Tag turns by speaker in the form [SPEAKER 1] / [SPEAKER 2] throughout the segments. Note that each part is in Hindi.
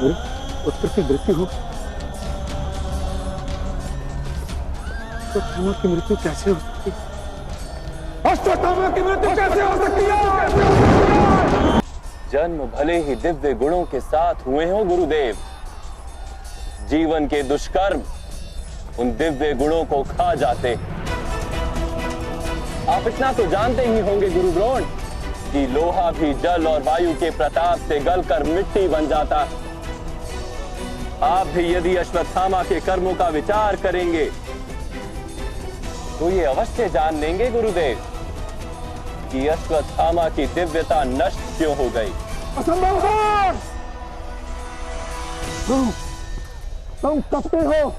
[SPEAKER 1] मेरे पुत्र की मृत्यु हो अश्वत्थामा की मृत्यु कैसे हो सकती है? अश्वत्थामा की मृत्यु कैसे हो सकती है?
[SPEAKER 2] जन्म भले ही दिव्य गुणों के साथ हुए हो गुरुदेव, जीवन के दुष्कर्म उन दिव्य गुणों को खा जाते। आप इतना तो जानते ही होंगे गुरु द्रोण कि लोहा भी जल और वायु के प्रताप से गलकर मिट्टी बन जाता। आप भी यदि अश्वत्थामा के कर्मों का विचार करेंगे तो ये अवश्य जान लेंगे गुरुदेव कि अश्वत्थामा की दिव्यता नष्ट क्यों हो गई।
[SPEAKER 1] असंभव है। तुम कपटी हो,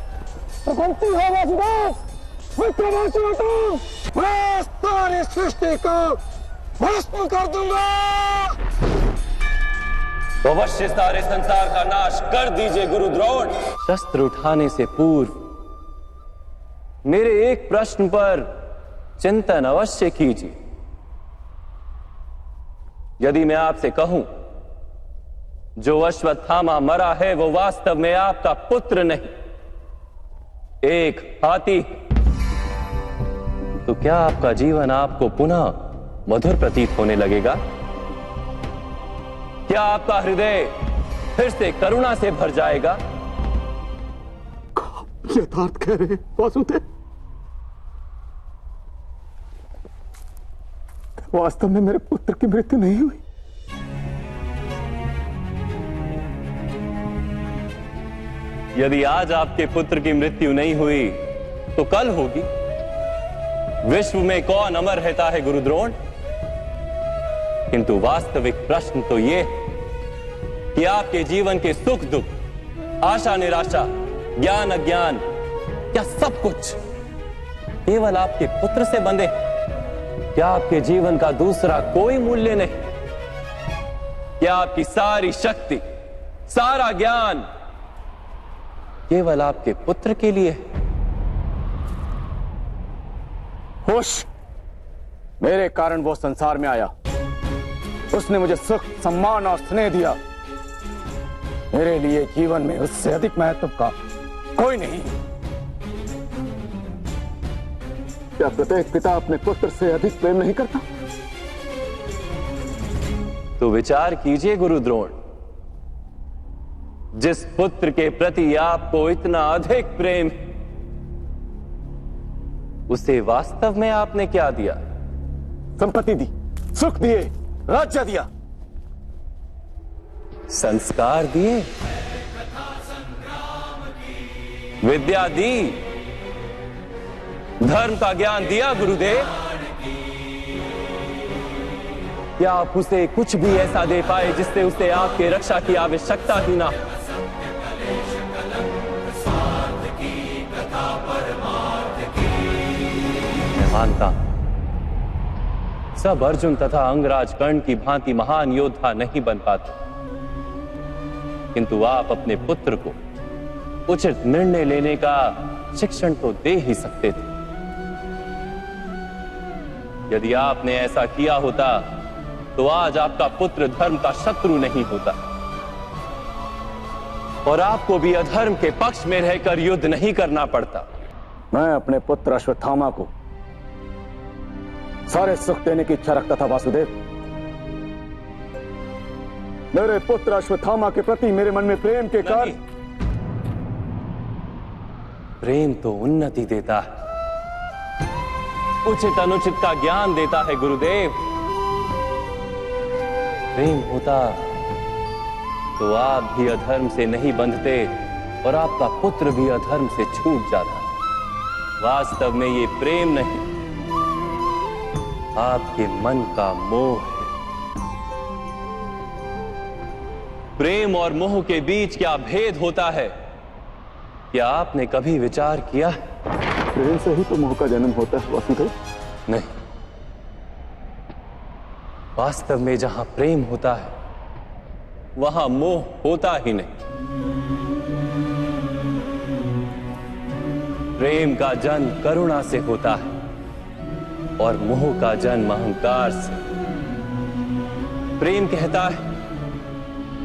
[SPEAKER 1] प्रपंची हो वासुदेव, मित्रवासी हो तुम। मैं सारी सृष्टि को भस्म कर दूंगा।
[SPEAKER 2] तो अवश्य सारे संसार का नाश कर दीजिए गुरु द्रोण। शस्त्र उठाने से पूर्व मेरे एक प्रश्न पर चिंतन अवश्य कीजिए। यदि मैं आपसे कहूं जो अश्वत्थामा मरा है वो वास्तव में आपका पुत्र नहीं, एक हाथी, तो क्या आपका जीवन आपको पुनः मधुर प्रतीत होने लगेगा? क्या आपका हृदय फिर से करुणा से भर जाएगा?
[SPEAKER 1] यथार्थ कह रहे वासुदेव। वास्तव में मेरे पुत्र की मृत्यु नहीं हुई।
[SPEAKER 2] यदि आज आपके पुत्र की मृत्यु नहीं हुई तो कल होगी। विश्व में कौन अमर रहता है गुरु द्रोण? किंतु वास्तविक प्रश्न तो यह है कि आपके जीवन के सुख दुख, आशा निराशा, ज्ञान अज्ञान, क्या सब कुछ केवल आपके पुत्र से बंधे? क्या आपके जीवन का दूसरा कोई मूल्य नहीं? क्या आपकी सारी शक्ति, सारा ज्ञान केवल आपके पुत्र के लिए?
[SPEAKER 1] होश, मेरे कारण वो संसार में आया। उसने मुझे सुख, सम्मान और स्नेह दिया। मेरे लिए जीवन में उससे अधिक महत्व का कोई नहीं। क्या प्रत्येक पिता अपने पुत्र से अधिक प्रेम नहीं करता?
[SPEAKER 2] तो विचार कीजिए गुरु द्रोण, जिस पुत्र के प्रति आपको इतना अधिक प्रेम है, उसे वास्तव में आपने क्या दिया?
[SPEAKER 1] संपत्ति दी, सुख दिए, राज्य दिया,
[SPEAKER 2] संस्कार दिए, विद्या दी, धर्म का ज्ञान दिया गुरुदेव। क्या आप उसे कुछ भी ऐसा दे पाए जिससे उसे आपके रक्षा की आवश्यकता ही ना? मैं मानता सब अर्जुन तथा अंगराज कर्ण की भांति महान योद्धा नहीं बन पाते, किंतु आप अपने पुत्र को उचित निर्णय लेने का शिक्षण तो दे ही सकते थे। यदि आपने ऐसा किया होता तो आज आपका पुत्र धर्म का शत्रु नहीं होता और आपको भी अधर्म के पक्ष में रहकर युद्ध नहीं करना पड़ता।
[SPEAKER 1] मैं अपने पुत्र अश्वत्थामा को सारे सुख देने की इच्छा रखता था वासुदेव। मेरे पुत्र अश्वत्थामा के प्रति मेरे मन में प्रेम के कारण।
[SPEAKER 2] प्रेम तो उन्नति देता है, उचित अनुचित का ज्ञान देता है गुरुदेव। प्रेम होता तो आप भी अधर्म से नहीं बंधते और आपका पुत्र भी अधर्म से छूट जाता। वास्तव में ये प्रेम नहीं, आपके मन का मोह है। प्रेम और मोह के बीच क्या भेद होता है, क्या आपने कभी विचार किया है?
[SPEAKER 1] प्रेम से ही तो मोह का जन्म होता है वासुदेव।
[SPEAKER 2] नहीं, वास्तव में जहां प्रेम होता है वहां मोह होता ही नहीं। प्रेम का जन्म करुणा से होता है और मोह का जन्म अहंकार से। प्रेम कहता है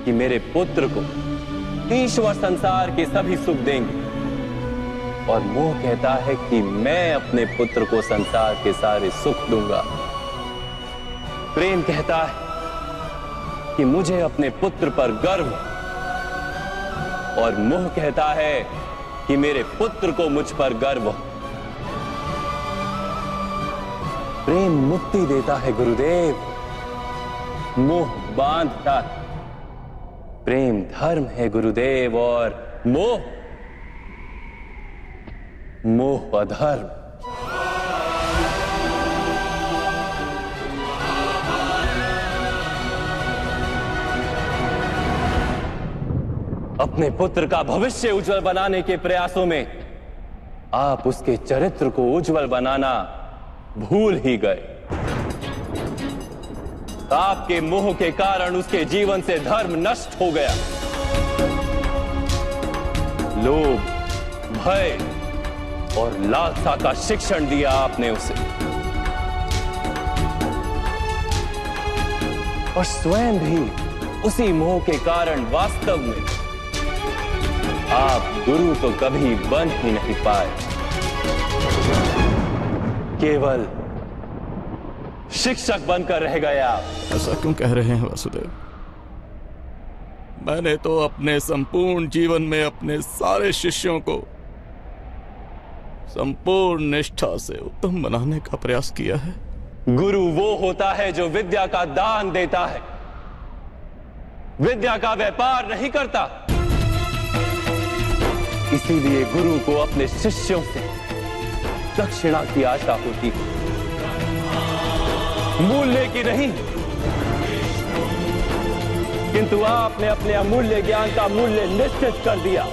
[SPEAKER 2] कि मेरे पुत्र को ईश्वर संसार के सभी सुख देंगे, और मोह कहता है कि मैं अपने पुत्र को संसार के सारे सुख दूंगा। प्रेम कहता है कि मुझे अपने पुत्र पर गर्व है, और मोह कहता है कि मेरे पुत्र को मुझ पर गर्व है। प्रेम मुक्ति देता है गुरुदेव, मोह बांधता है। प्रेम धर्म है गुरुदेव, और मोह अधर्म। अपने पुत्र का भविष्य उज्जवल बनाने के प्रयासों में आप उसके चरित्र को उज्जवल बनाना भूल ही गए। आपके मोह के कारण उसके जीवन से धर्म नष्ट हो गया। लोभ, भय और लालसा का शिक्षण दिया आपने उसे, और स्वयं भी उसी मोह के कारण वास्तव में आप गुरु तो कभी बन ही नहीं पाए, केवल शिक्षक बनकर रह गए आप।
[SPEAKER 3] ऐसा क्यों कह रहे हैं वासुदेव? मैंने तो अपने संपूर्ण जीवन में अपने सारे शिष्यों को संपूर्ण निष्ठा से उत्तम बनाने का प्रयास किया है।
[SPEAKER 2] गुरु वो होता है जो विद्या का दान देता है, विद्या का व्यापार नहीं करता। इसीलिए गुरु को अपने शिष्यों से दक्षिणा की आशा होती है, मूल्य की नहीं। किंतु आपने अपने अमूल्य ज्ञान का मूल्य निश्चित कर दिया।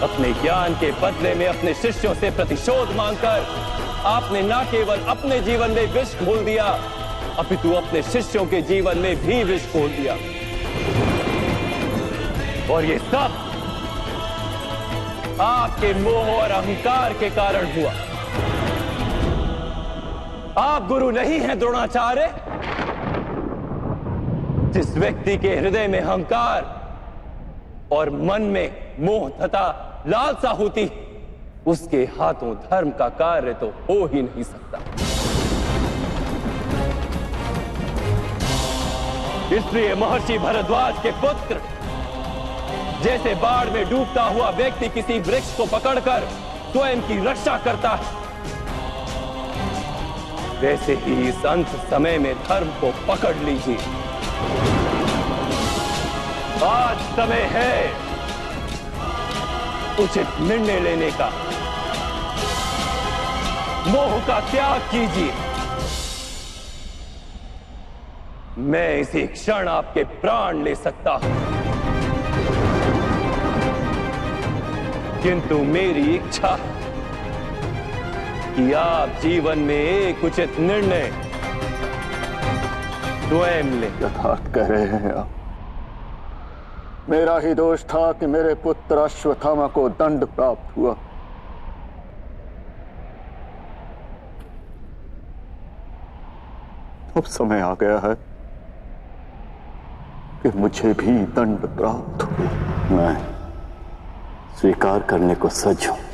[SPEAKER 2] अपने ज्ञान के बदले में अपने शिष्यों से प्रतिशोध मांगकर आपने न केवल अपने जीवन में विष घोल दिया, अपितु अपने शिष्यों के जीवन में भी विष घोल दिया। और ये सब आपके मोह और अहंकार के कारण हुआ। आप गुरु नहीं हैं द्रोणाचार्य। जिस व्यक्ति के हृदय में अहंकार और मन में मोह तथा लालसा होती, उसके हाथों धर्म का कार्य तो हो ही नहीं सकता। इसलिए महर्षि भरद्वाज के पुत्र जैसे बाढ़ में डूबता हुआ व्यक्ति किसी वृक्ष को पकड़कर स्वयं की रक्षा करता है, वैसे ही इस अंत समय में धर्म को पकड़ लीजिए। आज समय है उचित निर्णय लेने का। मोह का त्याग कीजिए। मैं इसी क्षण आपके प्राण ले सकता हूं, किंतु मेरी इच्छा है कि आप जीवन में एक उचित निर्णय स्वयं लें।
[SPEAKER 1] यथार्थ कह रहे हैं आप। मेरा ही दोष था कि मेरे पुत्र अश्वत्थामा को दंड प्राप्त हुआ। अब समय आ गया है कि मुझे भी दंड प्राप्त हो। मैं स्वीकार करने को सज्ज हूं।